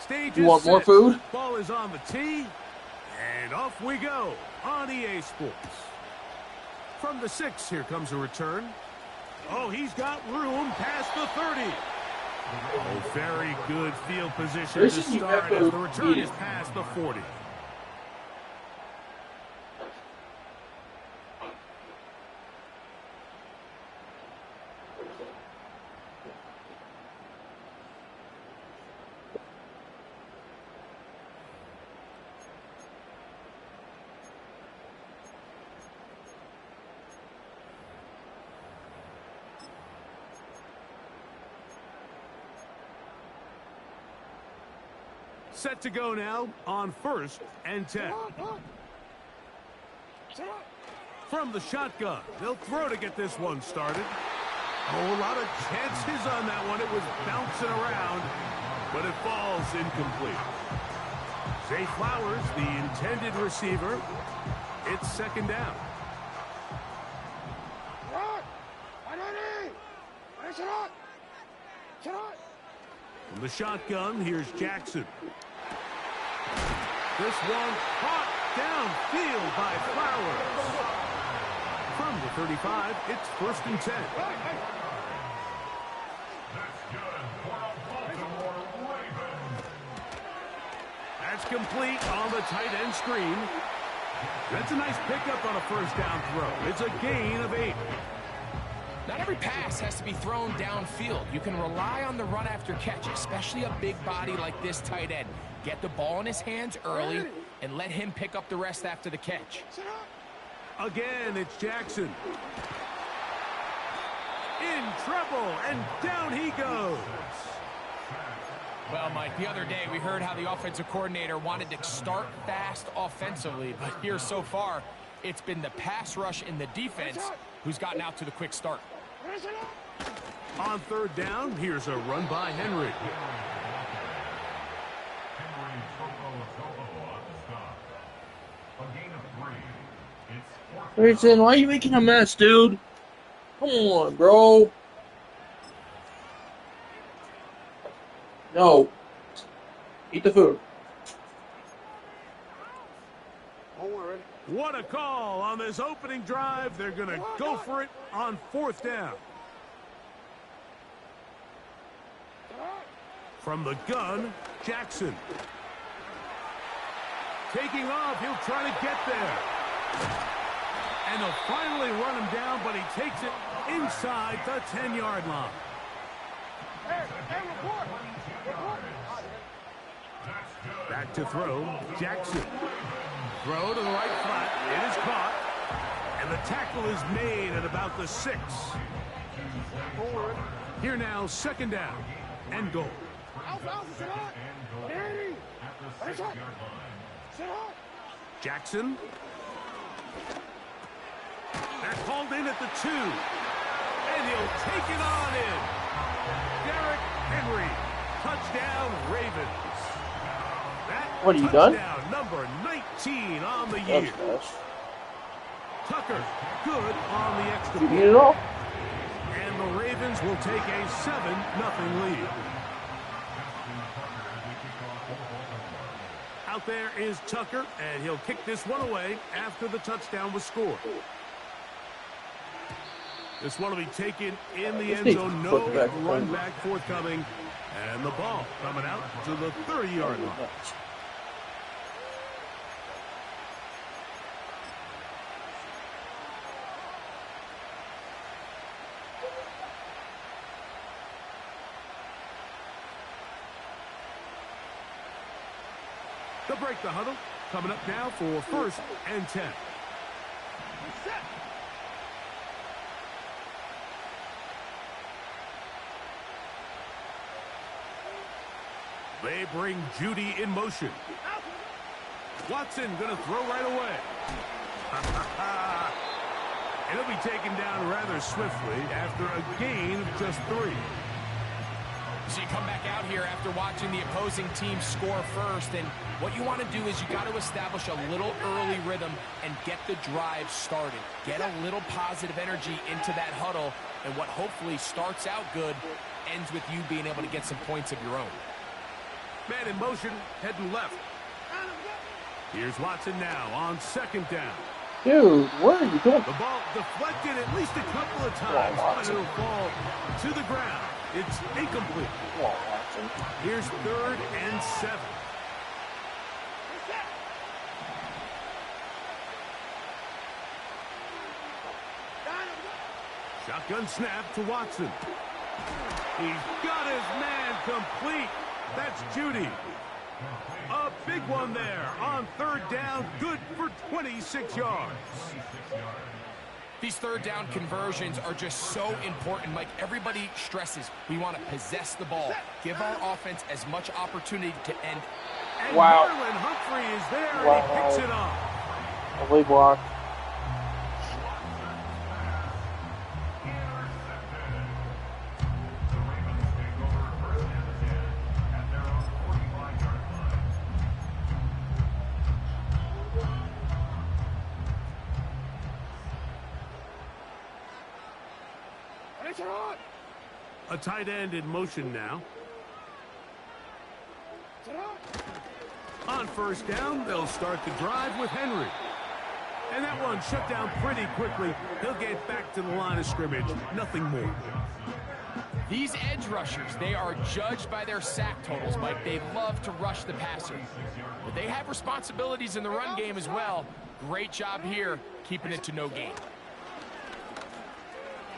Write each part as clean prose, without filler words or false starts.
Stage You is want set. more food? Ball is on the tee, and off we go on EA Sports. From the 6, here comes a return. Oh, he's got room past the 30. Oh, very good field position to start as the return is past the 40. Set to go now on 1st and 10. From the shotgun, they'll throw to get this one started. Oh, a lot of chances on that one. It was bouncing around, but it falls incomplete. Zay Flowers, the intended receiver. It's 2nd down. From the shotgun, here's Jackson. This one caught downfield by Flowers. From the 35, it's 1st and 10. That's complete on the tight end screen. That's a nice pickup on a 1st down throw. It's a gain of 8. Not every pass has to be thrown downfield. You can rely on the run after catch, especially a big body like this tight end. Get the ball in his hands early and let him pick up the rest after the catch. Again, it's Jackson. In trouble, and down he goes. Well, Mike, the other day we heard how the offensive coordinator wanted to start fast offensively, but here so far, it's been the pass rush in the defense who's gotten out to the quick start. On 3rd down, here's a run by Henry. Grayson, why are you making a mess, dude? Come on, bro. No. Eat the food. What a call on this opening drive. They're going to go for it on 4th down. From the gun, Jackson. Taking off, he'll try to get there. And they'll finally run him down, but he takes it inside the 10-yard line. Back to throw, Jackson. Throw to the right flat. It is caught. And the tackle is made at about the 6. Here now, 2nd down and goal. Jackson. That's called in at the 2. And he'll take it on in. Derrick Henry. Touchdown, Ravens. What, are you done? Number 19 on the year. Tucker, good on the extra point. Did you eat it all? And the Ravens will take a 7-0 lead. Out there is Tucker, and he'll kick this one away after the touchdown was scored. This one will be taken in the end zone. No run back forthcoming. And the ball coming out to the 30-yard line. They'll break the huddle. Coming up now for 1st and 10. They bring Judy in motion. Watson going to throw right away. And he'll be taken down rather swiftly after a gain of just 3. So you come back out here after watching the opposing team score first, and what you want to do is you got to establish a little early rhythm and get the drive started. Get a little positive energy into that huddle, and what hopefully starts out good ends with you being able to get some points of your own. Man in motion, heading left. Here's Watson now on second down. Dude, where are you going? The ball deflected at least a couple of times, but it'll fall to the ground. It's incomplete. Come on, Watson. Here's 3rd and 7. Shotgun snap to Watson. He's got his man complete. That's Judy. A big one there on 3rd down. Good for 26 yards. These 3rd down conversions are just so important. Mike, everybody stresses we want to possess the ball. Give our offense as much opportunity to end. And wow. Marlon Humphrey is there, wow. and he picks it off. Lovely block. A tight end in motion now. On 1st down, they'll start the drive with Henry. And that one shut down pretty quickly. He'll get back to the line of scrimmage. Nothing more. These edge rushers, they are judged by their sack totals, Mike. They love to rush the passer. But they have responsibilities in the run game as well. Great job here, keeping it to no gain.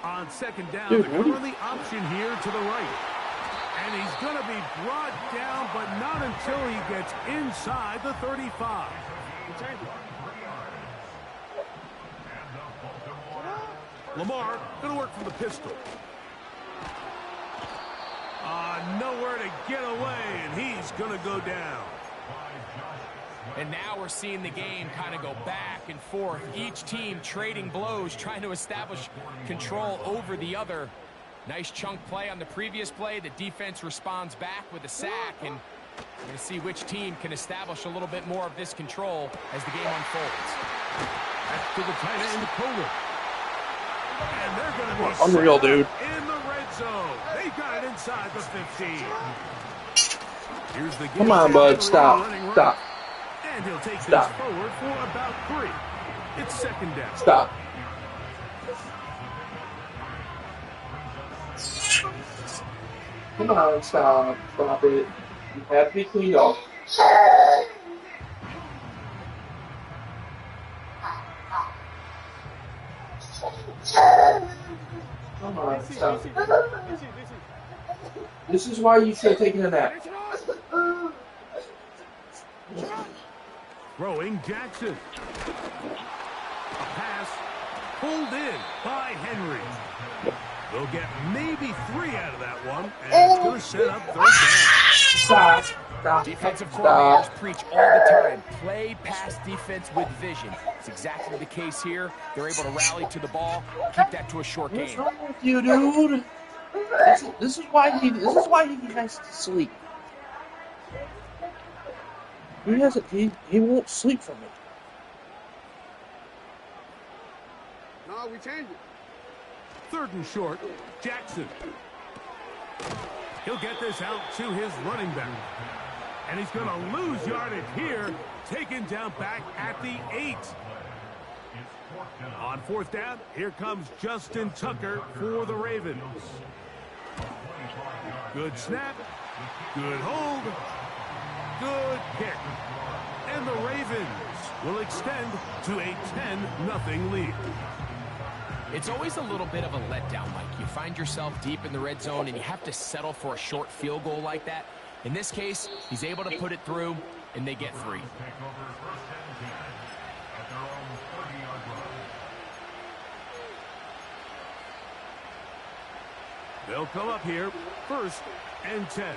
On 2nd down, they're going to run the option here to the right. And he's going to be brought down, but not until he gets inside the 35. Lamar going to work from the pistol. Nowhere to get away, and he's going to go down. And now we're seeing the game kind of go back and forth. Each team trading blows, trying to establish control over the other. Nice chunk play on the previous play. The defense responds back with a sack, and we're going to see which team can establish a little bit more of this control as the game unfolds. Back to the tight end, Kohler. And they're going to be unreal, dude. In the red zone. They got it inside the 15. Here's the Come on, bud. Stop. Stop. And he'll take this Stop. forward for about 3. It's 2nd down. Stop. Come on, stop. Stop it. You have to be cleaned up. Come on, stop. This is why you should have taken a nap. Throwing Jackson. A pass pulled in by Henry. They'll get maybe 3 out of that one, and it's going to set up 3rd down. Stop. Stop. Defensive coordinators preach all the time. Play pass defense with vision. It's exactly the case here. They're able to rally to the ball, keep that to a short What's game. wrong with you, dude? This is why he has to sleep. He won't sleep from it. No, we change it. 3rd and short, Jackson. He'll get this out to his running back. And he's going to lose yardage here, taken down back at the 8. On 4th down, here comes Justin Tucker for the Ravens. Good snap, good hold, good kick. And the Ravens will extend to a 10-0 lead. It's always a little bit of a letdown, Mike. You find yourself deep in the red zone, and you have to settle for a short field goal like that. In this case, he's able to put it through, and they get 3. They'll come up here, 1st and 10.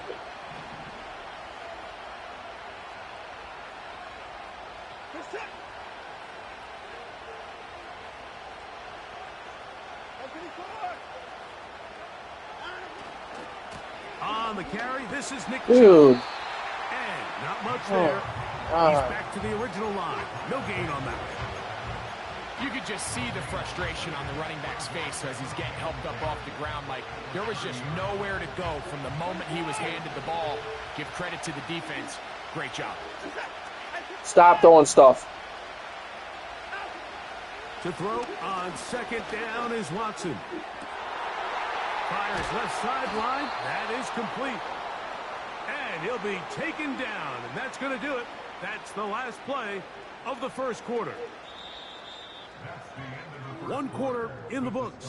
On the carry, this is Nick. Dude. And not much there. He's back to the original line. No gain on that. You could just see the frustration on the running back's face as he's getting helped up off the ground. Like, there was just nowhere to go from the moment he was handed the ball. Give credit to the defense. Great job. Stop throwing stuff. To throw on second down is Watson. Fires left sideline. That is complete. And he'll be taken down, and that's going to do it. That's the last play of the first quarter. One quarter in the books.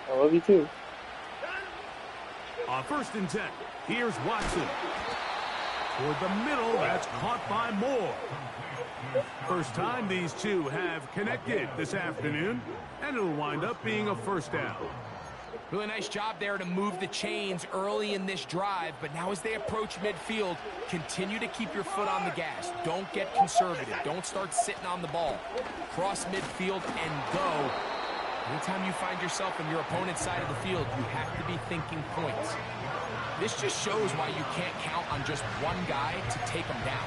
I love you too. On 1st and 10, here's Watson. Toward the middle, that's caught by Moore. First time these two have connected this afternoon, and it'll wind up being a first down. Really nice job there to move the chains early in this drive, but now as they approach midfield, continue to keep your foot on the gas. Don't get conservative. Don't start sitting on the ball. Cross midfield and go. Anytime you find yourself on your opponent's side of the field, you have to be thinking points. This just shows why you can't count on just one guy to take him down.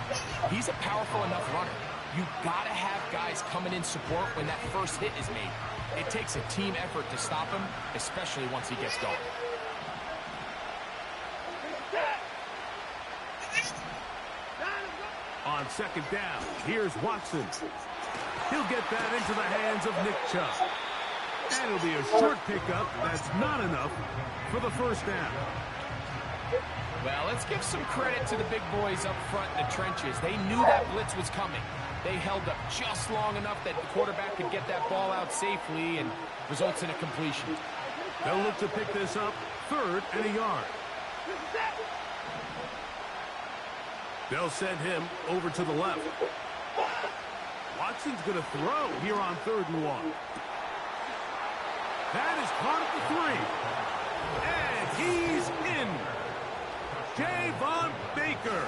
He's a powerful enough runner. You gotta have guys coming in support when that first hit is made. It takes a team effort to stop him, especially once he gets going. On second down, here's Watson. He'll get that into the hands of Nick Chubb. And it'll be a short pickup. That's not enough for the first down. Well, let's give some credit to the big boys up front in the trenches. They knew that blitz was coming. They held up just long enough that the quarterback could get that ball out safely and results in a completion. They'll look to pick this up 3rd and a yard. They'll send him over to the left. Watson's going to throw here on 3rd and 1. That is caught at the 3. And he's in. Javon Baker.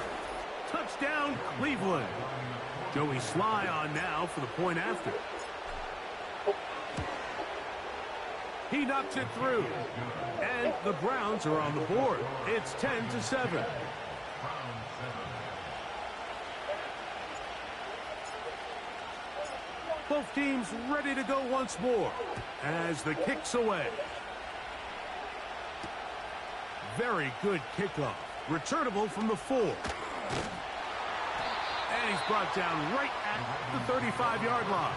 Touchdown, Cleveland. Joey Sly on now for the point after. He knocks it through. And the Browns are on the board. It's 10-7. Both teams ready to go once more as the kick's away. Very good kickoff. Returnable from the 4. And he's brought down right at the 35-yard line.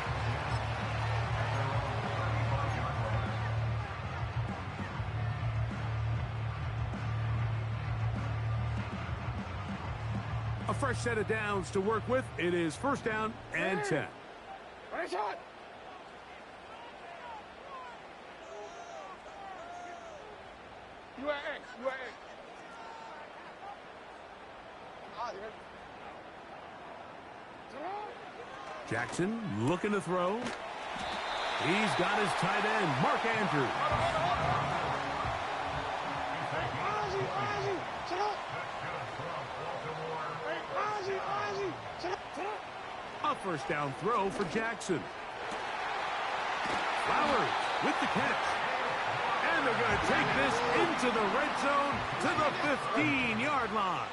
A fresh set of downs to work with. It is 1st down and 10. Shot. You are X. You are X. Jackson looking to throw. He's got his tight end, Mark Andrews. A 1st down throw for Jackson. Flowers with the catch. And they're going to take this into the red zone to the 15-yard line.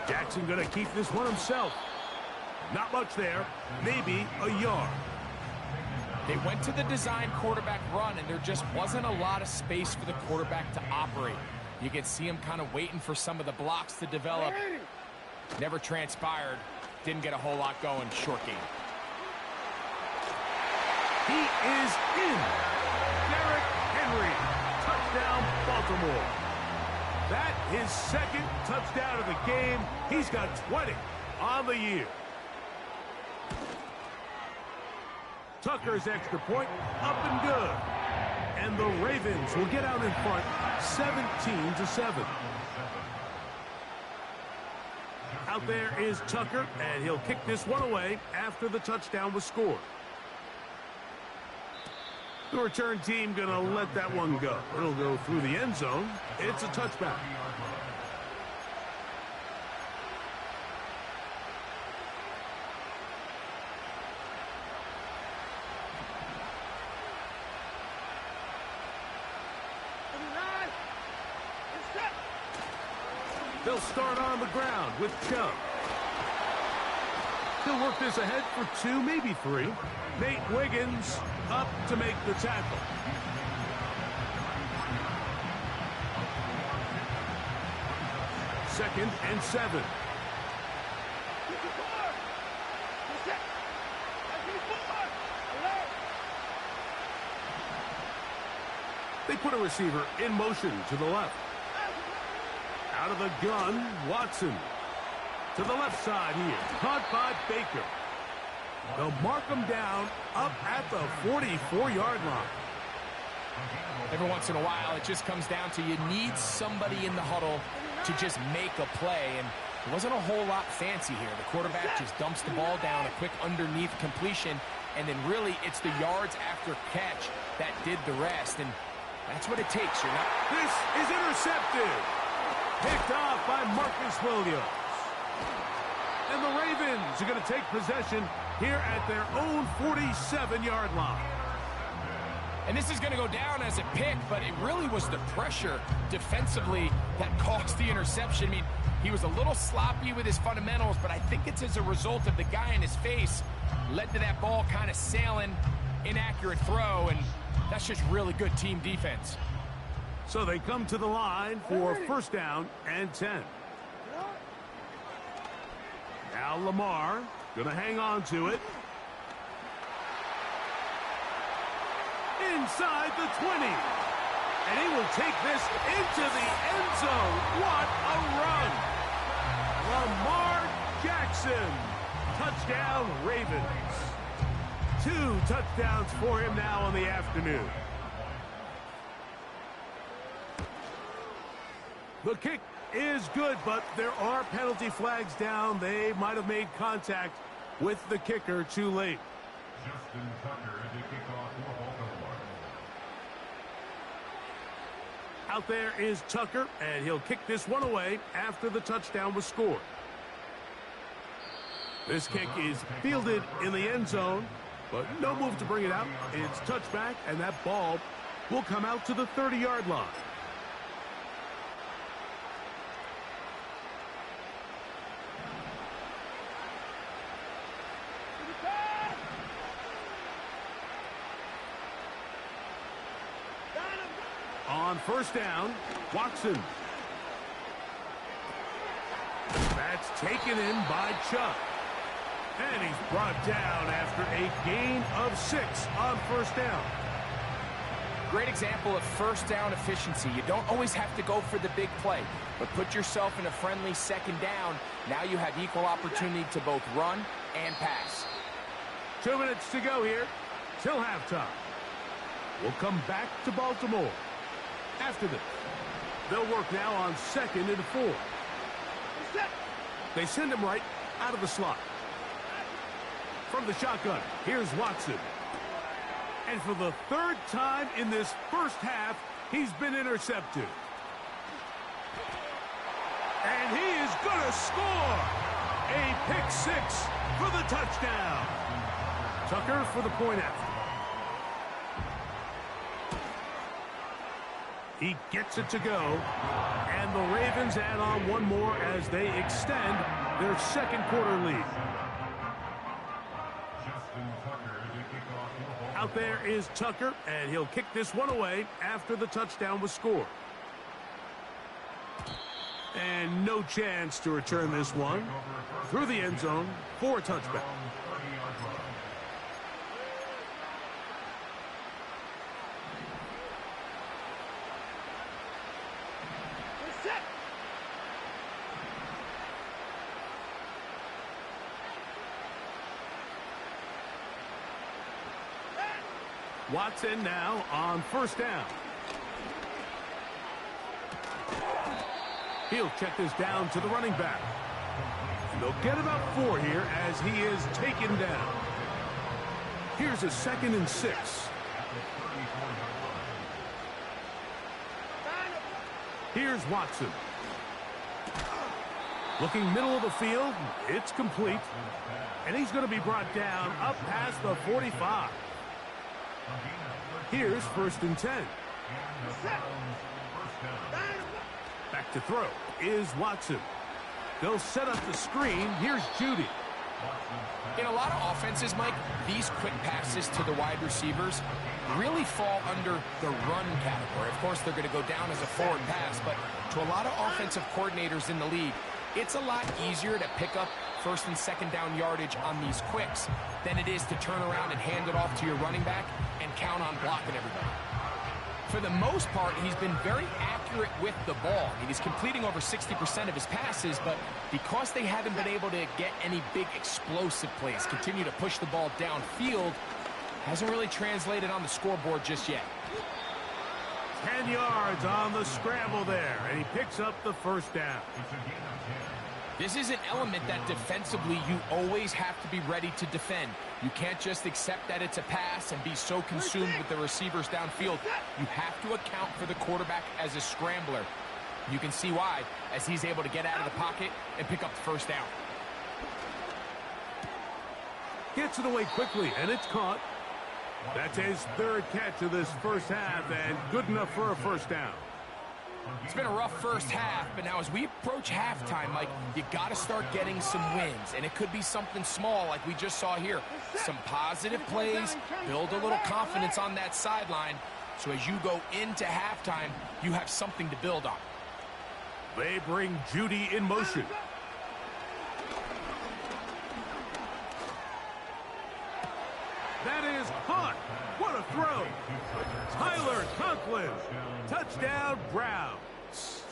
Jackson going to keep this one himself. Not much there. Maybe a yard. They went to the design quarterback run, and there just wasn't a lot of space for the quarterback to operate. You could see him kind of waiting for some of the blocks to develop. Never transpired. Didn't get a whole lot going. Short game. He is in. Derrick Henry. Touchdown, Baltimore. That his 2nd touchdown of the game. He's got 20 on the year. Tucker's extra point up and good. And the Ravens will get out in front 17-7. Out there is Tucker, and he'll kick this one away after the touchdown was scored. The return team going to let that one go. It'll go through the end zone. It's a touchback. They'll start on the ground with Chubb. He'll work this ahead for 2, maybe 3. Nate Wiggins up to make the tackle. Second and 7. They put a receiver in motion to the left. Out of the gun, Watson. To the left side here. Caught by Baker. They'll mark him down up at the 44-yard line. Every once in a while, it just comes down to you need somebody in the huddle to just make a play. And it wasn't a whole lot fancy here. The quarterback just dumps the ball down, a quick underneath completion, and then really it's the yards after catch that did the rest. And that's what it takes. This is intercepted. Picked off by Marcus Williams. And the Ravens are going to take possession here at their own 47-yard line. And this is going to go down as a pick, but it really was the pressure defensively that caused the interception. I mean, he was a little sloppy with his fundamentals, but I think it's as a result of the guy in his face led to that ball kind of sailing, inaccurate throw, and that's just really good team defense. So they come to the line for first down and 10. Now Lamar going to hang on to it. Inside the 20. And he will take this into the end zone. What a run. Lamar Jackson. Touchdown Ravens. 2 touchdowns for him now in the afternoon. The kick is good, but there are penalty flags down. They might have made contact with the kicker too late. Justin Tucker to kick off for Baltimore. Out there is Tucker, and he'll kick this one away after the touchdown was scored. This kick is fielded in the end zone, but no move to bring it out. It's touchback, and that ball will come out to the 30-yard line. On first down, Watson. That's taken in by Chubb. And he's brought down after a gain of 6 on first down. Great example of first down efficiency. You don't always have to go for the big play, but put yourself in a friendly second down. Now you have equal opportunity to both run and pass. 2 minutes to go here till halftime. We'll come back to Baltimore. After this, they'll work now on 2nd and 4. They send him right out of the slot. From the shotgun, here's Watson. And for the 3rd time in this first half, he's been intercepted. And he is going to score! A pick 6 for the touchdown. Tucker for the point after. He gets it to go, and the Ravens add on one more as they extend their 2nd quarter lead. Out there is Tucker, and he'll kick this one away after the touchdown was scored. And no chance to return this one through the end zone for a touchback. Watson now on first down. He'll check this down to the running back. And they'll get about 4 here as he is taken down. Here's a 2nd and 6. Here's Watson. Looking middle of the field, it's complete. And he's going to be brought down up past the 45. Here's 1st and 10. Back to throw is Watson. They'll set up the screen. Here's Judy. In a lot of offenses, Mike, these quick passes to the wide receivers really fall under the run category. Of course, they're going to go down as a forward pass, but to a lot of offensive coordinators in the league, it's a lot easier to pick up first and second down yardage on these quicks than it is to turn around and hand it off to your running back and count on blocking everybody. For the most part, he's been very accurate with the ball. I mean, he's completing over 60% of his passes, but because they haven't been able to get any big explosive plays, continue to push the ball downfield, hasn't really translated on the scoreboard just yet. 10 yards on the scramble there, and he picks up the first down. This is an element that defensively you always have to be ready to defend. You can't just accept that it's a pass and be so consumed with the receivers downfield. You have to account for the quarterback as a scrambler. You can see why, as he's able to get out of the pocket and pick up the first down. Gets it away quickly, and it's caught. That's his third catch of this first half, and good enough for a first down. It's been a rough first half, but now as we approach halftime, Mike, you got to start getting some wins, and it could be something small like we just saw here. Some positive plays, build a little confidence on that sideline, so as you go into halftime, you have something to build on. They bring Judy in motion. That is caught. What a throw. Tyler Conklin. Touchdown, Browns.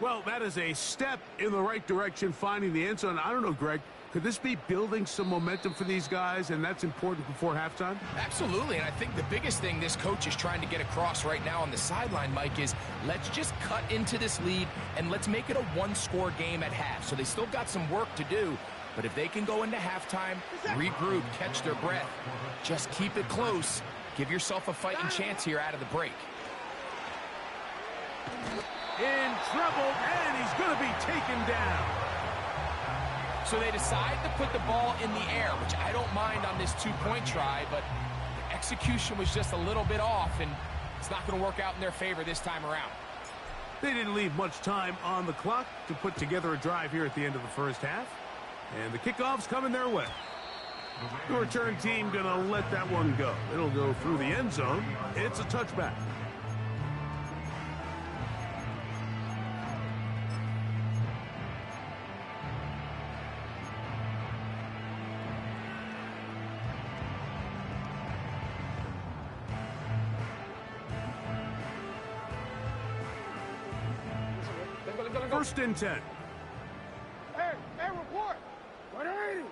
Well, that is a step in the right direction, finding the end zone. I don't know, Greg. Could this be building some momentum for these guys, and that's important before halftime? Absolutely, and I think the biggest thing this coach is trying to get across right now on the sideline, Mike, is let's just cut into this lead, and let's make it a one-score game at half. So they still got some work to do, but if they can go into halftime, regroup, catch their breath, just keep it close, give yourself a fighting chance here out of the break. In trouble, and he's going to be taken down. So they decide to put the ball in the air, which I don't mind on this two-point try, but the execution was just a little bit off, and it's not going to work out in their favor this time around. They didn't leave much time on the clock to put together a drive here at the end of the first half, and the kickoff's coming their way. The return team going to let that one go. It'll go through the end zone. It's a touchback. First and 10. Hey, report. 180.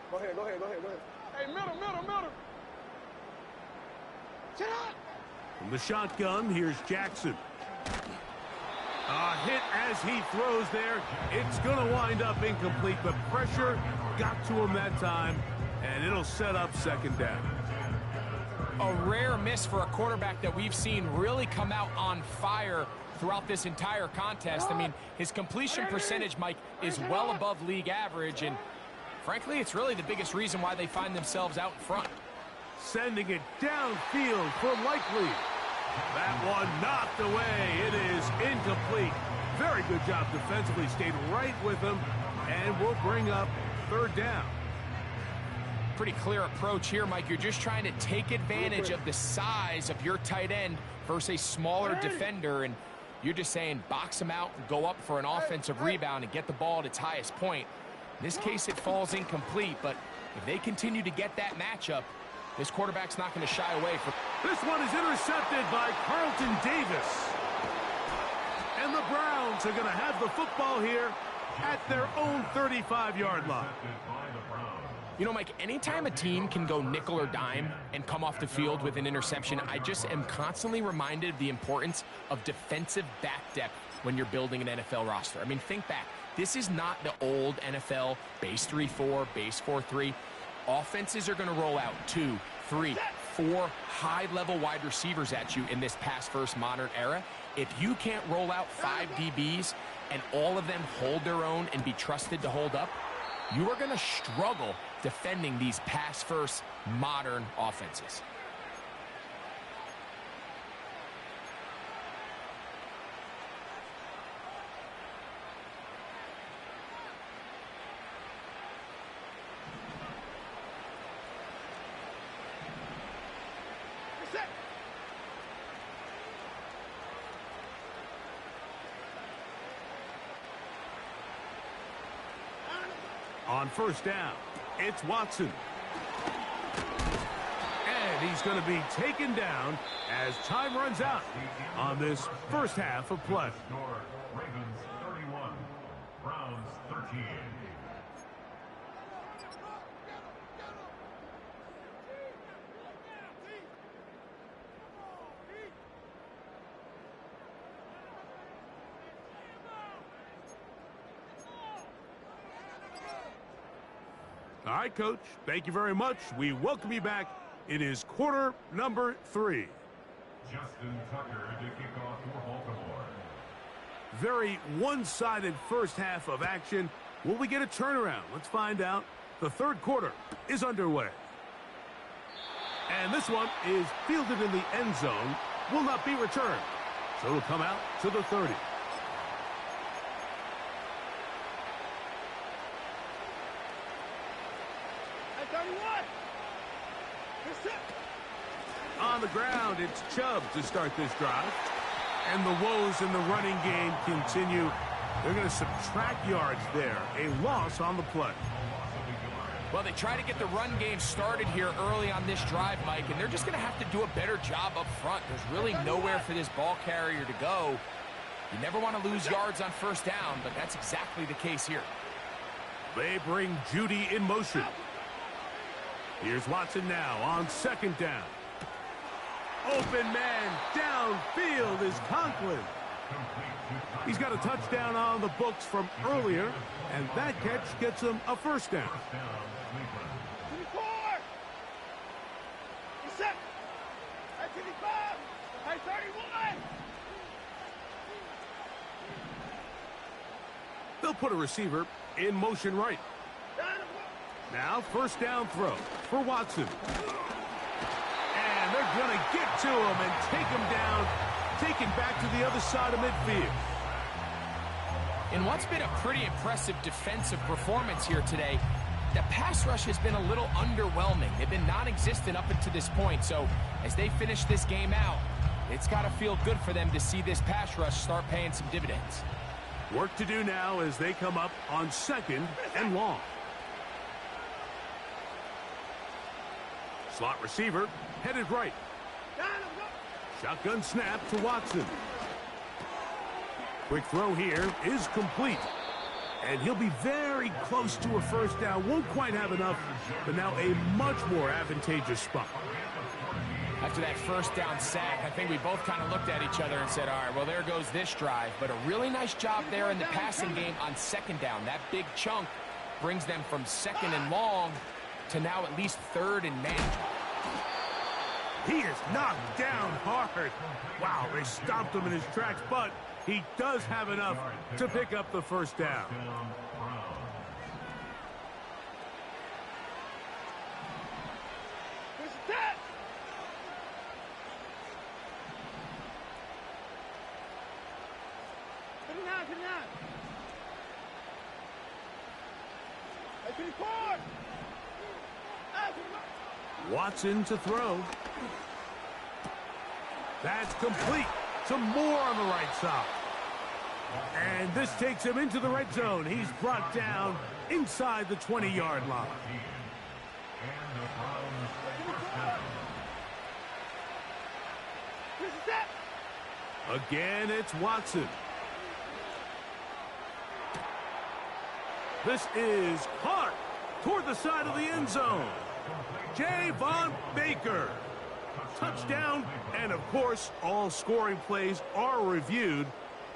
Go ahead. Hey, middle. Sit up. From the shotgun, here's Jackson. A hit as he throws there. It's going to wind up incomplete, but pressure got to him that time, and it'll set up second down. A rare miss for a quarterback that we've seen really come out on fire throughout this entire contest. I mean, his completion percentage, Mike, is well above league average, and frankly, it's really the biggest reason why they find themselves out in front. Sending it downfield for Likely. That one knocked away. It is incomplete. Very good job defensively. Stayed right with him, and will bring up third down. Pretty clear approach here, Mike. You're just trying to take advantage of the size of your tight end versus a smaller defender, and you're just saying box him out and go up for an offensive rebound and get the ball at its highest point. In this case, it falls incomplete, but if they continue to get that matchup, this quarterback's not going to shy away from. This one is intercepted by Carlton Davis. And the Browns are going to have the football here at their own 35-yard line. You know, Mike, anytime a team can go nickel or dime and come off the field with an interception, I just am constantly reminded of the importance of defensive back depth when you're building an NFL roster. I mean, think back. This is not the old NFL base 3-4, base 4-3. Offenses are going to roll out 2, 3, 4 high-level wide receivers at you in this pass-first modern era. If you can't roll out 5 DBs and all of them hold their own and be trusted to hold up, you are going to struggle defending these pass-first modern offenses. on first down. It's Watson. And he's going to be taken down as time runs out on this first half of play. Ravens 31, Browns 13. All right, Coach, thank you very much. We welcome you back. It is quarter number 3. Justin Tucker to kick off for Baltimore. Very one-sided first half of action. Will we get a turnaround? Let's find out. The third quarter is underway. And this one is fielded in the end zone. Will not be returned. So it'll come out to the 30. On the ground, it's Chubb to start this drive. And the woes in the running game continue. They're going to subtract yards there. A loss on the play. Well, they try to get the run game started here early on this drive, Mike, and they're just going to have to do a better job up front. There's really nowhere for this ball carrier to go. You never want to lose yards on first down, but that's exactly the case here. They bring Judy in motion. Here's Watson now on second down. Open man downfield is Conklin. He's got a touchdown on the books from earlier, and that catch gets him a first down. 24! He's set! At 25! At 31! They'll put a receiver in motion right. Now first down throw for Watson. And they're going to get to him and take him down, taken back to the other side of midfield. In what's been a pretty impressive defensive performance here today, the pass rush has been a little underwhelming. They've been non-existent up until this point, so as they finish this game out, it's got to feel good for them to see this pass rush start paying some dividends. Work to do now as they come up on second and long. Slot receiver headed right. Shotgun snap to Watson. Quick throw here is complete. And he'll be very close to a first down. Won't quite have enough, but now a much more advantageous spot. After that first down sack, I think we both kind of looked at each other and said, all right, well, there goes this drive. But a really nice job there in the passing game on second down. That big chunk brings them from second and long to now at least third and manageable. He is knocked down hard. Wow, they stopped him in his tracks, but he does have enough to pick up the first down. Watson to throw. That's complete. Some more on the right side. And this takes him into the red zone. He's brought down inside the 20-yard line. Again, it's Watson. This is caught toward the side of the end zone. Javon Baker. Touchdown, and of course, all scoring plays are reviewed.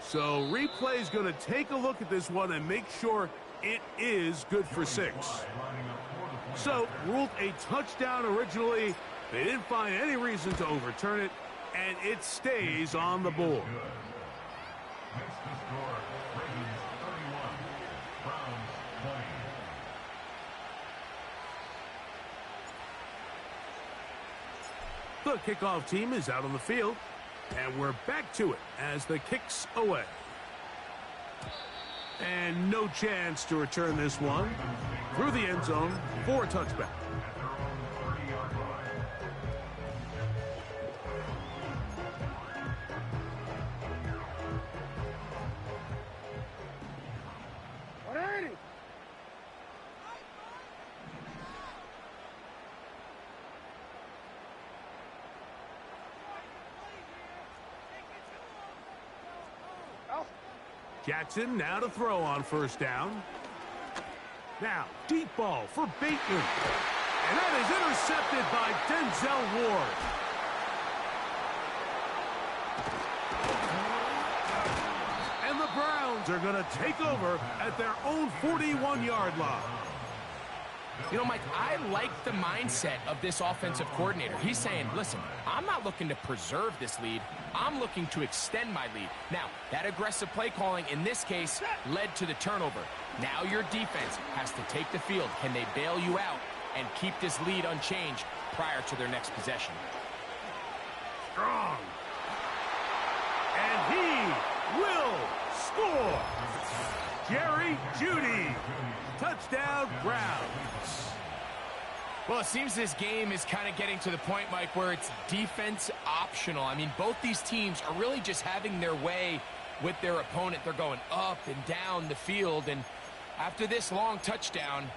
So replay's going to take a look at this one and make sure it is good for 6. So, ruled a touchdown originally. They didn't find any reason to overturn it, and it stays on the board. The kickoff team is out on the field, and we're back to it as the kick's away. And no chance to return this one through the end zone for a touchback. Jackson now to throw on first down. Now, deep ball for Bateman. And that is intercepted by Denzel Ward. And the Browns are going to take over at their own 41-yard line. You know, Mike, I like the mindset of this offensive coordinator. He's saying, listen, I'm not looking to preserve this lead. I'm looking to extend my lead. Now, that aggressive play calling in this case led to the turnover. Now your defense has to take the field. Can they bail you out and keep this lead unchanged prior to their next possession? Strong. And he will score. Jerry Jeudy. Touchdown, Browns. Well, it seems this game is kind of getting to the point, Mike, where it's defense optional. I mean, both these teams are really just having their way with their opponent. They're going up and down the field, and after this long touchdown,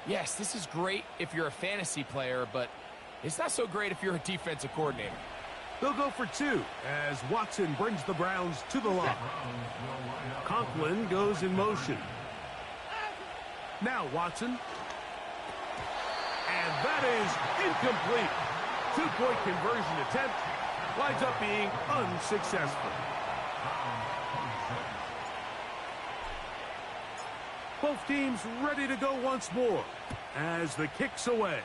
yes, this is great if you're a fantasy player, but it's not so great if you're a defensive coordinator. They'll go for two as Watson brings the Browns to the line. Conklin goes in motion. Now Watson. And that is incomplete. Two-point conversion attempt winds up being unsuccessful. Both teams ready to go once more as the kick's away.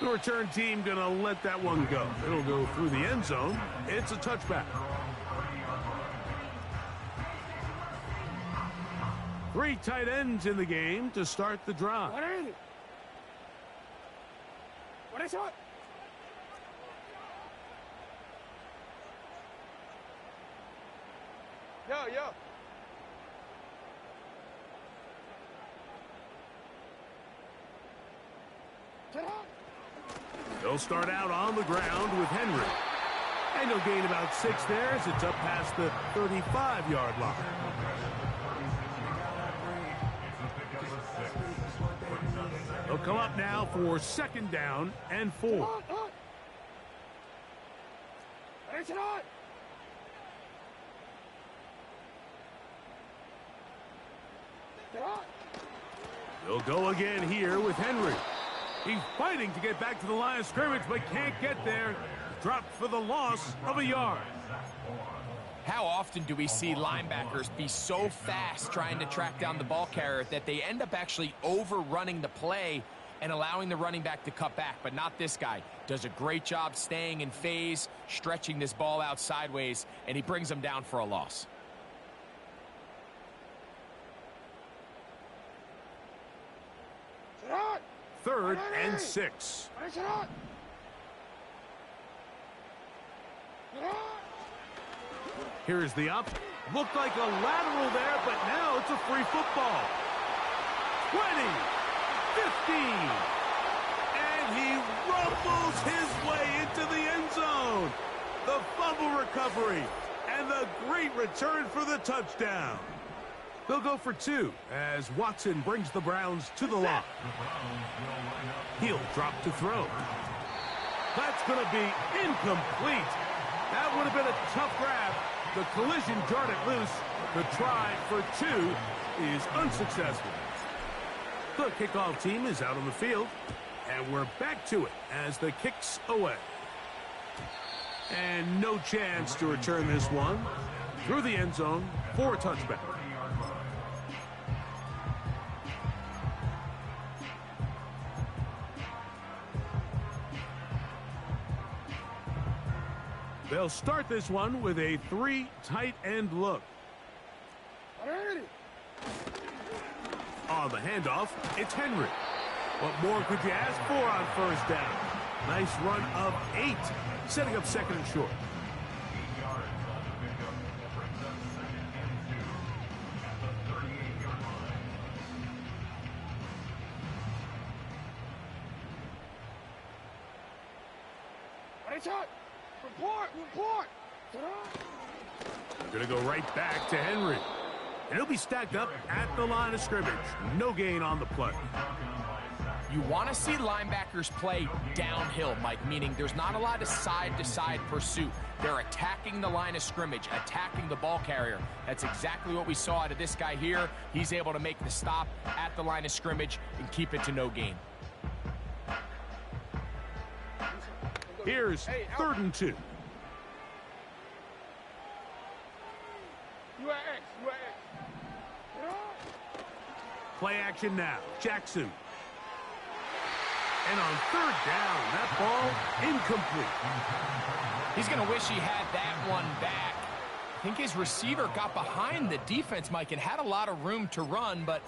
The return team going to let that one go. It'll go through the end zone. It's a touchback. 3 tight ends in the game to start the drive. What is it? Yo. They'll start out on the ground with Henry. And he'll gain about 6 there as it's up past the 35-yard line. They'll come up now for 2nd down and 4. They'll go again here with Henry. He's fighting to get back to the line of scrimmage, but can't get there. Dropped for the loss of a yard. How often do we see linebackers be so fast trying to track down the ball carrier that they end up actually overrunning the play and allowing the running back to cut back? But not this guy. Does a great job staying in phase, stretching this ball out sideways, and he brings them down for a loss. Third and 6. Here's the up. Looked like a lateral there, but now it's a free football. 20, 15. And he rumbles his way into the end zone. The fumble recovery and the great return for the touchdown. They'll go for 2 as Watson brings the Browns to the line. He'll drop to throw. That's going to be incomplete. That would have been a tough grab. The collision jarred it loose. The try for 2 is unsuccessful. The kickoff team is out on the field, and we're back to it as the kick's away. And no chance to return this one through the end zone for a touchback. They'll start this one with a 3 tight end look. On the handoff, it's Henry. What more could you ask for on first down? Nice run of 8, setting up 2nd and short. Report! They're going to go right back to Henry. And he'll be stacked up at the line of scrimmage. No gain on the play. You want to see linebackers play downhill, Mike, meaning there's not a lot of side-to-side pursuit. They're attacking the line of scrimmage, attacking the ball carrier. That's exactly what we saw out of this guy here. He's able to make the stop at the line of scrimmage and keep it to no gain. Here's 3rd and 2. Play action now. Jackson. And on 3rd down, that ball incomplete. He's going to wish he had that one back. I think his receiver got behind the defense, Mike, and had a lot of room to run, but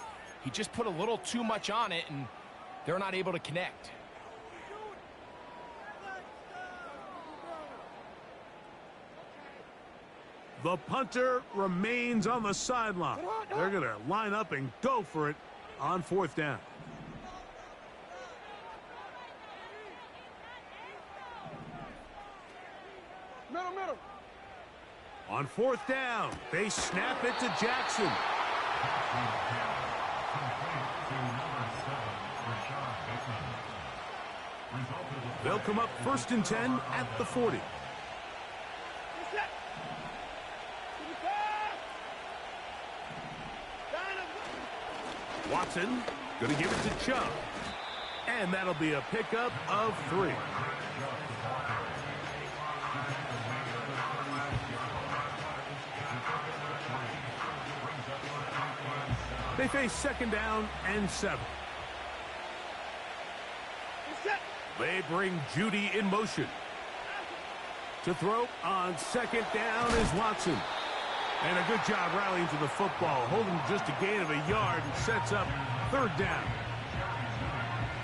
he just put a little too much on it, and they're not able to connect. The punter remains on the sideline. They're going to line up and go for it on 4th down. Middle. On 4th down, they snap it to Jackson. They'll come up 1st and 10 at the 40. Watson going to give it to Chubb. And that'll be a pickup of 3. They face 2nd down and 7. They bring Judy in motion. To throw on 2nd down is Watson. And a good job rallying to the football, holding just a gain of a yard and sets up 3rd down.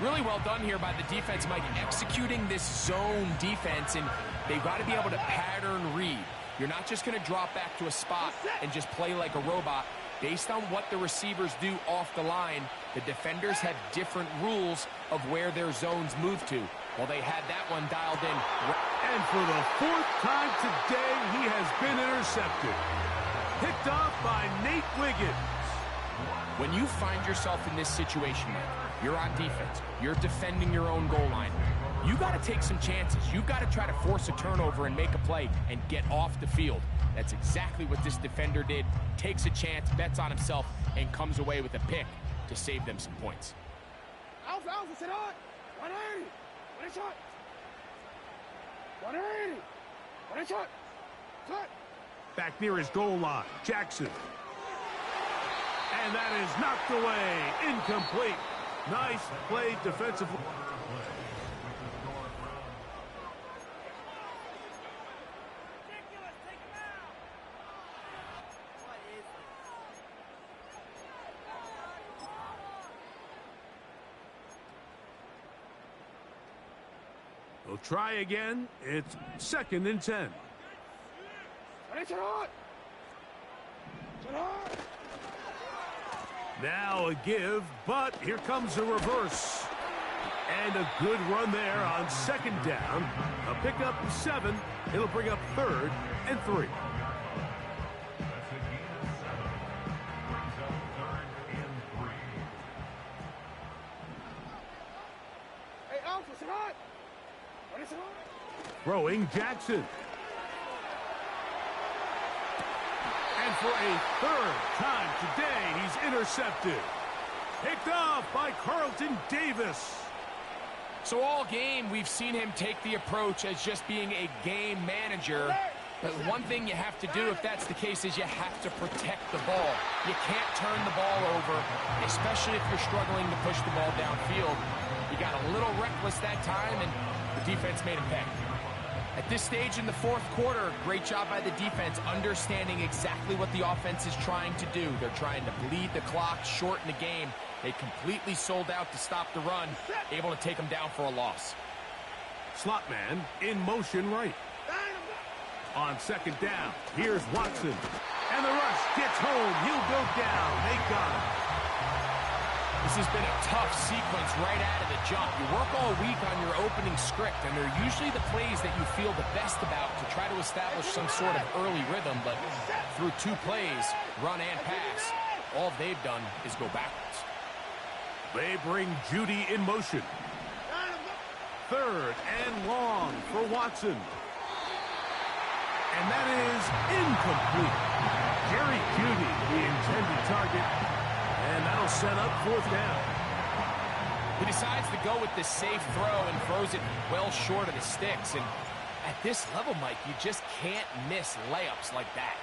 Really well done here by the defense, Mike, executing this zone defense, and they've got to be able to pattern read. You're not just going to drop back to a spot and just play like a robot. Based on what the receivers do off the line, the defenders have different rules of where their zones move to. Well, they had that one dialed in. And for the 4th time today, he has been intercepted. Picked off by Nate Wiggins. When you find yourself in this situation, Mike, you're on defense, you're defending your own goal line, you got to take some chances. You've got to try to force a turnover and make a play and get off the field. That's exactly what this defender did. Takes a chance, bets on himself, and comes away with a pick to save them some points. Alpha, sit on. 180. 1 shot. 180. 1 shot. Cut. Back near his goal line, Jackson. And that is knocked away. Incomplete. Nice play defensively. They'll try again. It's 2nd and 10. Now a give, but here comes a reverse. And a good run there on 2nd down. A pickup 7. It'll bring up 3rd and 3. Hey, Alpha, sit on. Throwing Jackson. And for a 3rd time today, he's intercepted. Picked off by Carlton Davis. So all game, we've seen him take the approach as just being a game manager. But one thing you have to do, if that's the case, is you have to protect the ball. You can't turn the ball over, especially if you're struggling to push the ball downfield. He got a little reckless that time, and the defense made him pay. At this stage in the 4th quarter, great job by the defense understanding exactly what the offense is trying to do. They're trying to bleed the clock, shorten the game. They completely sold out to stop the run, able to take them down for a loss. Slot man in motion right. On 2nd down, here's Watson. And the rush gets home. He'll go down. They got him. This has been a tough sequence right out of the jump. You work all week on your opening script, and they're usually the plays that you feel the best about to try to establish some sort of early rhythm, but through 2 plays, run and pass, all they've done is go backwards. They bring Judy in motion. Third and long for Watson. And that is incomplete. Jerry Judy, the intended target. And that'll set up fourth down. He decides to go with this safe throw and throws it well short of the sticks. And at this level, Mike, you just can't miss layups like that.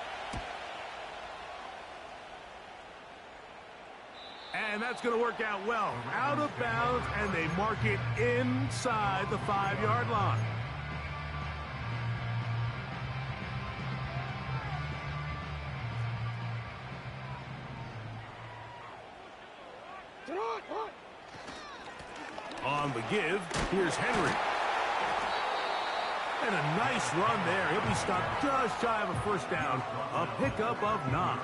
And that's going to work out well. Out of bounds, and they mark it inside the 5-yard line. On the give, here's Henry. And a nice run there. He'll be stopped just shy of a first down. A pickup of 9.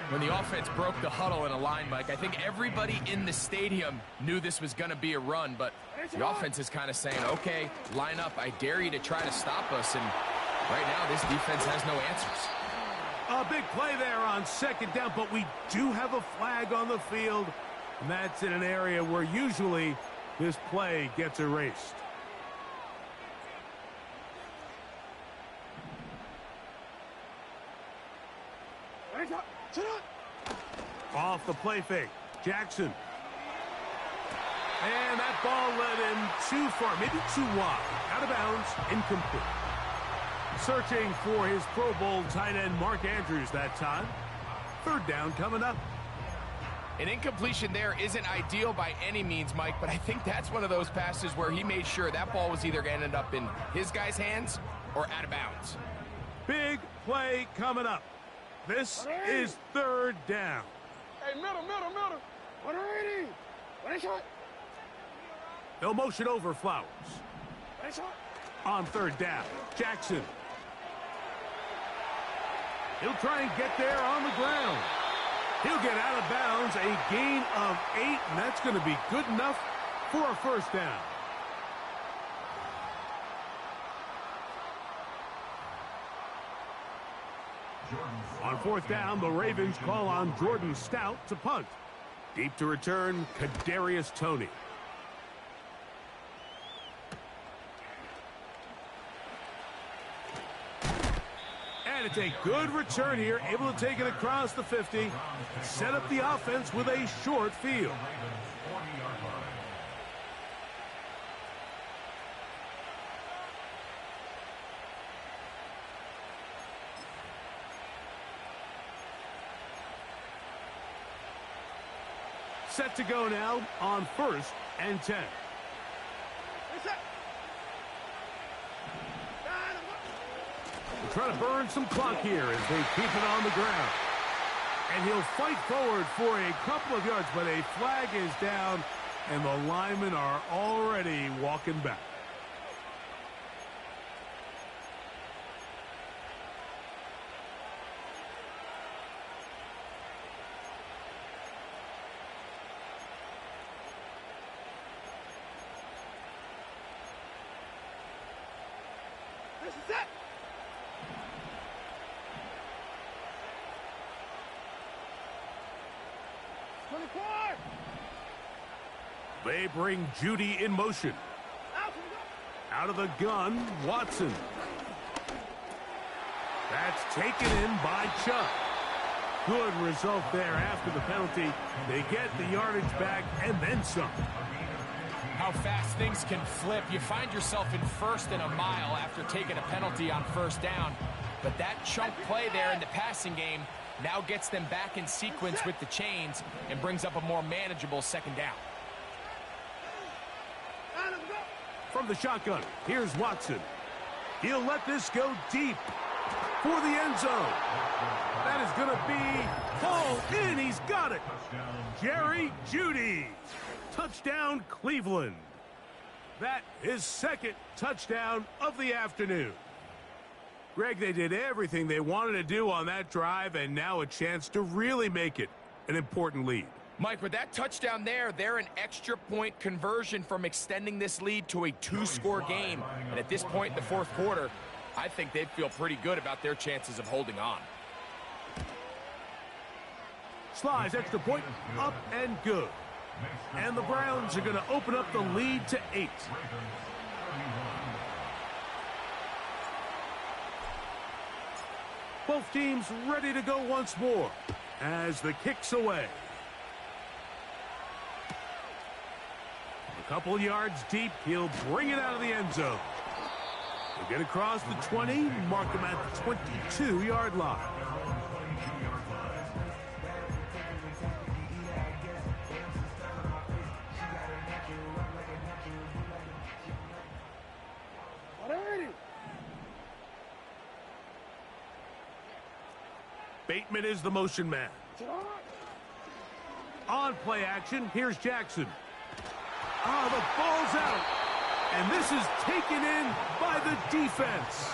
When the offense broke the huddle in a line, Mike, I think everybody in the stadium knew this was going to be a run, but the offense is kind of saying, okay, line up. I dare you to try to stop us, and right now this defense has no answers. A big play there on second down, but we do have a flag on the field, and that's in an area where usually this play gets erased. Off the play fake, Jackson. And that ball led him too far, maybe too wide. Out of bounds, incomplete. Searching for his Pro Bowl tight end, Mark Andrews, that time. Third down coming up. An incompletion there isn't ideal by any means, Mike, but I think that's one of those passes where he made sure that ball was either going to end up in his guy's hands or out of bounds. Big play coming up. This is third down. Hey, middle. 180. One shot. They'll motion over Flowers. One shot. On third down, Jackson. He'll try and get there on the ground. He'll get out of bounds, a gain of 8, and that's going to be good enough for a first down. On fourth down, the Ravens call on Jordan Stout to punt. Deep to return, Kadarius Toney. And it's a good return here, able to take it across the 50, set up the offense with a short field. Set to go now on 1st and 10. They're trying to burn some clock here as they keep it on the ground. And he'll fight forward for a couple of yards, but a flag is down, and the linemen are already walking back. This is it. They bring Judy in motion. Out of the gun, Watson. That's taken in by Chubb. Good result there after the penalty. They get the yardage back and then some. How fast things can flip. You find yourself in 1st and a mile after taking a penalty on first down. But that chunk play there in the passing game now gets them back in sequence with the chains and brings up a more manageable second down. From the shotgun, here's Watson. He'll let this go deep for the end zone. That is going to be hauled in. He's got it. Jerry Judy. Touchdown, Cleveland. That is 2nd touchdown of the afternoon. Greg, they did everything they wanted to do on that drive, and now a chance to really make it an important lead. Mike, with that touchdown there, they're an extra point conversion from extending this lead to a 2-score game. And at this point in the 4th quarter, I think they'd feel pretty good about their chances of holding on. Slides extra point, up and good. And the Browns are going to open up the lead to 8. Both teams ready to go once more as the kick's away. A couple yards deep, he'll bring it out of the end zone. He'll get across the 20, mark him at the 22-yard line. Bateman is the motion man. On play action, here's Jackson. Oh, the ball's out. And this is taken in by the defense.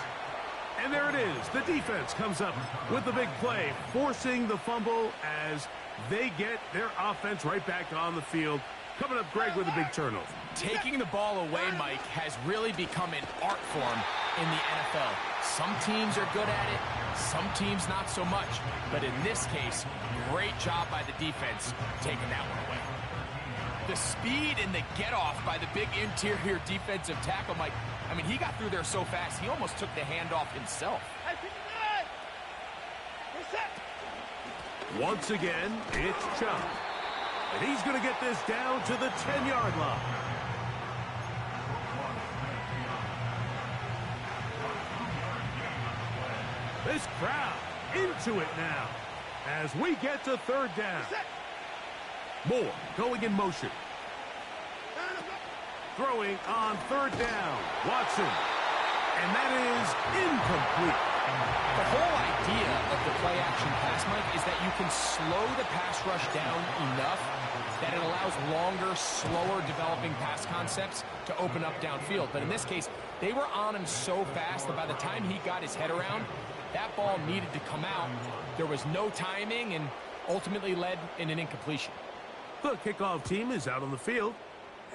And there it is. The defense comes up with the big play, forcing the fumble as they get their offense right back on the field. Coming up, Greg, with a big turnover. Taking the ball away, Mike, has really become an art form in the NFL. Some teams are good at it, some teams not so much. But in this case, great job by the defense taking that one away. The speed and the get-off by the big interior defensive tackle, Mike. I mean, he got through there so fast, he almost took the handoff himself. Once again, it's Chubb. And he's going to get this down to the 10-yard line. This crowd into it now as we get to third down. Moore going in motion. Throwing on third down. Watson. And that is incomplete. The whole idea of the play-action pass, Mike, is that you can slow the pass rush down enough that it allows longer, slower developing pass concepts to open up downfield. But in this case, they were on him so fast that by the time he got his head around, that ball needed to come out. There was no timing and ultimately led in an incompletion. The kickoff team is out on the field,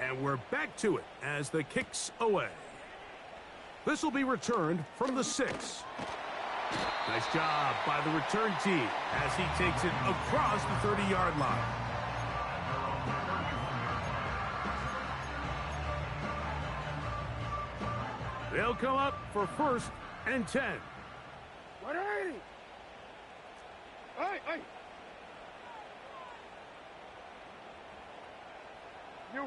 and we're back to it as the kick's away. This will be returned from the 6. Nice job by the return team as he takes it across the 30-yard line. They'll come up for 1st and 10. 180. Hey. You.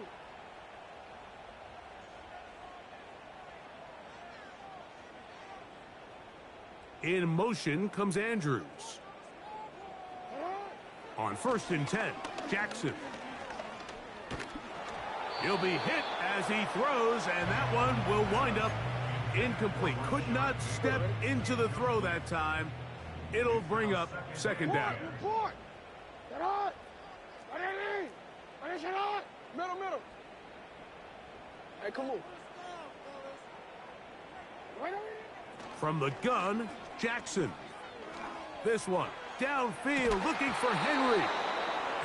In motion comes Andrews. On 1st and 10, Jackson. He'll be hit as he throws, and that one will wind up incomplete. Could not step into the throw that time. It'll bring up 2nd down. Middle. Hey, come on. From the gun, Jackson. This one, downfield, looking for Henry.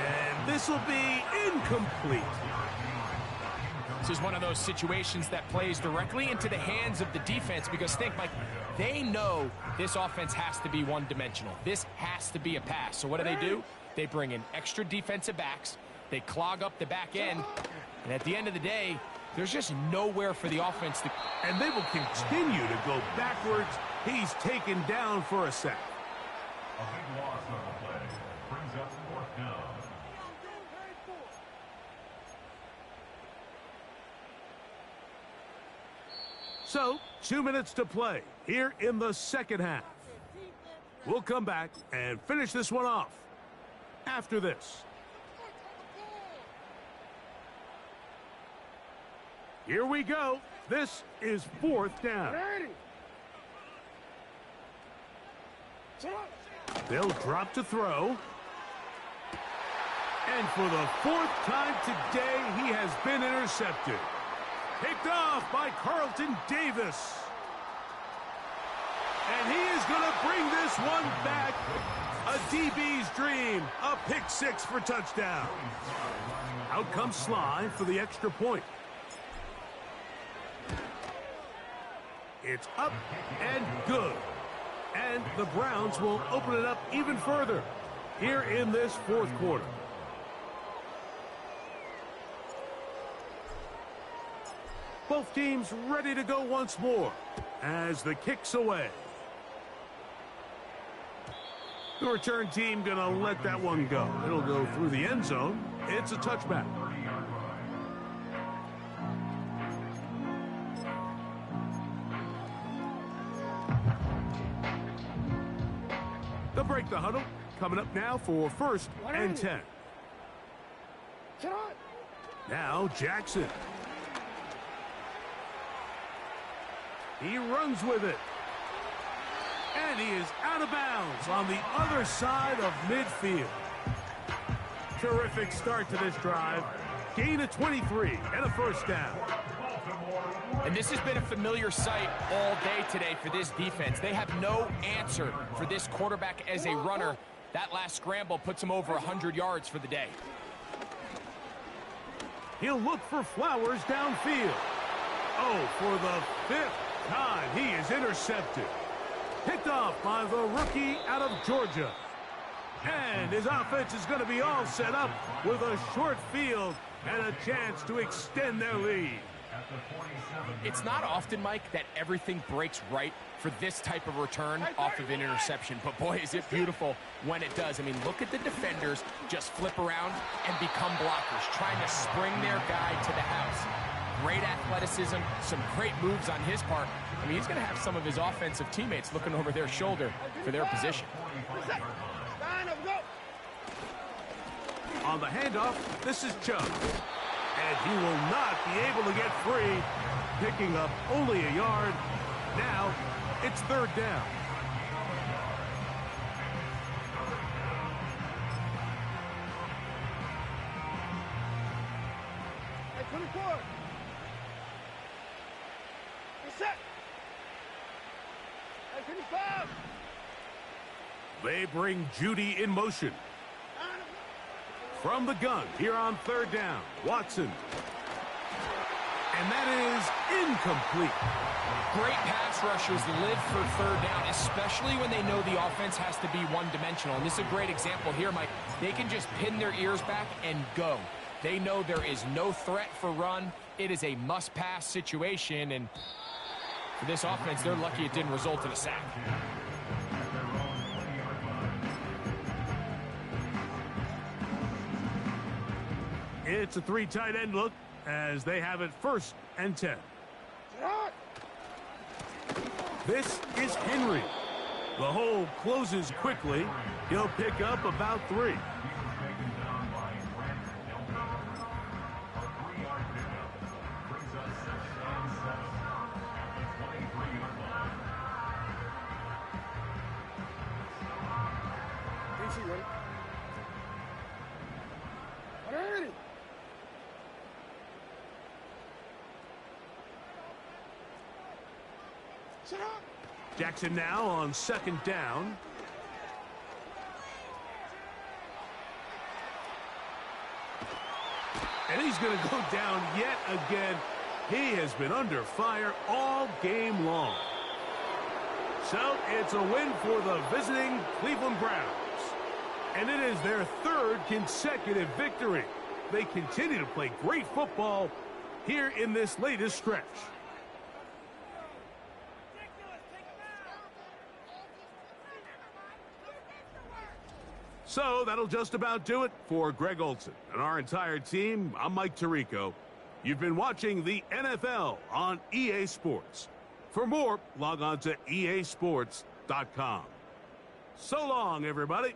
And this will be incomplete. This is one of those situations that plays directly into the hands of the defense because think, Mike, they know this offense has to be one-dimensional. This has to be a pass. So what do? They bring in extra defensive backs. They clog up the back end. And at the end of the day, there's just nowhere for the offense to... And they will continue to go backwards. He's taken down for a sack. A big loss on the play. Brings up 4th down. So, 2 minutes to play here in the 2nd half. We'll come back and finish this one off after this. Here we go. This is 4th down. They'll drop to throw. And for the 4th time today, he has been intercepted. Picked off by Carlton Davis. And he is going to bring this one back. A DB's dream. A pick 6 for touchdown. Out comes Sly for the extra point. It's up and good. And the Browns will open it up even further here in this 4th quarter. Both teams ready to go once more as the kick's away. The return team going to let that one go. It'll go through the end zone. It's a touchback. They'll break the huddle. Coming up now for 1st and 10. Now Jackson. He runs with it. And he is out of bounds on the other side of midfield. Terrific start to this drive. Gain of 23 and a first down. And this has been a familiar sight all day today for this defense. They have no answer for this quarterback as a runner. That last scramble puts him over 100 yards for the day. He'll look for Flowers downfield. Oh, for the 5th time, he is intercepted. Picked off by the rookie out of Georgia. And his offense is going to be all set up with a short field and a chance to extend their lead. It's not often, Mike, that everything breaks right for this type of return off of an interception. But, boy, is it beautiful when it does. I mean, look at the defenders just flip around and become blockers, trying to spring their guy to the house. Great athleticism, some great moves on his part. I mean, he's going to have some of his offensive teammates looking over their shoulder for their position. On the handoff, this is Chubb. And he will not be able to get free, picking up only a yard. Now, it's 3rd down. They bring Judy in motion. From the gun, here on 3rd down, Watson. And that is incomplete. Great pass rushers live for 3rd down, especially when they know the offense has to be one-dimensional. And this is a great example here, Mike. They can just pin their ears back and go. They know there is no threat for run. It is a must-pass situation, and for this offense, they're lucky it didn't result in a sack. It's a 3 tight end look as they have it 1st and 10. This is Henry. The hole closes quickly. He'll pick up about 3. Jackson now on 2nd down. And he's going to go down yet again. He has been under fire all game long. So it's a win for the visiting Cleveland Browns. And it is their 3rd consecutive victory. They continue to play great football here in this latest stretch. So that'll just about do it for Greg Olson and our entire team. I'm Mike Tirico. You've been watching the NFL on EA Sports. For more, log on to easports.com. So long, everybody.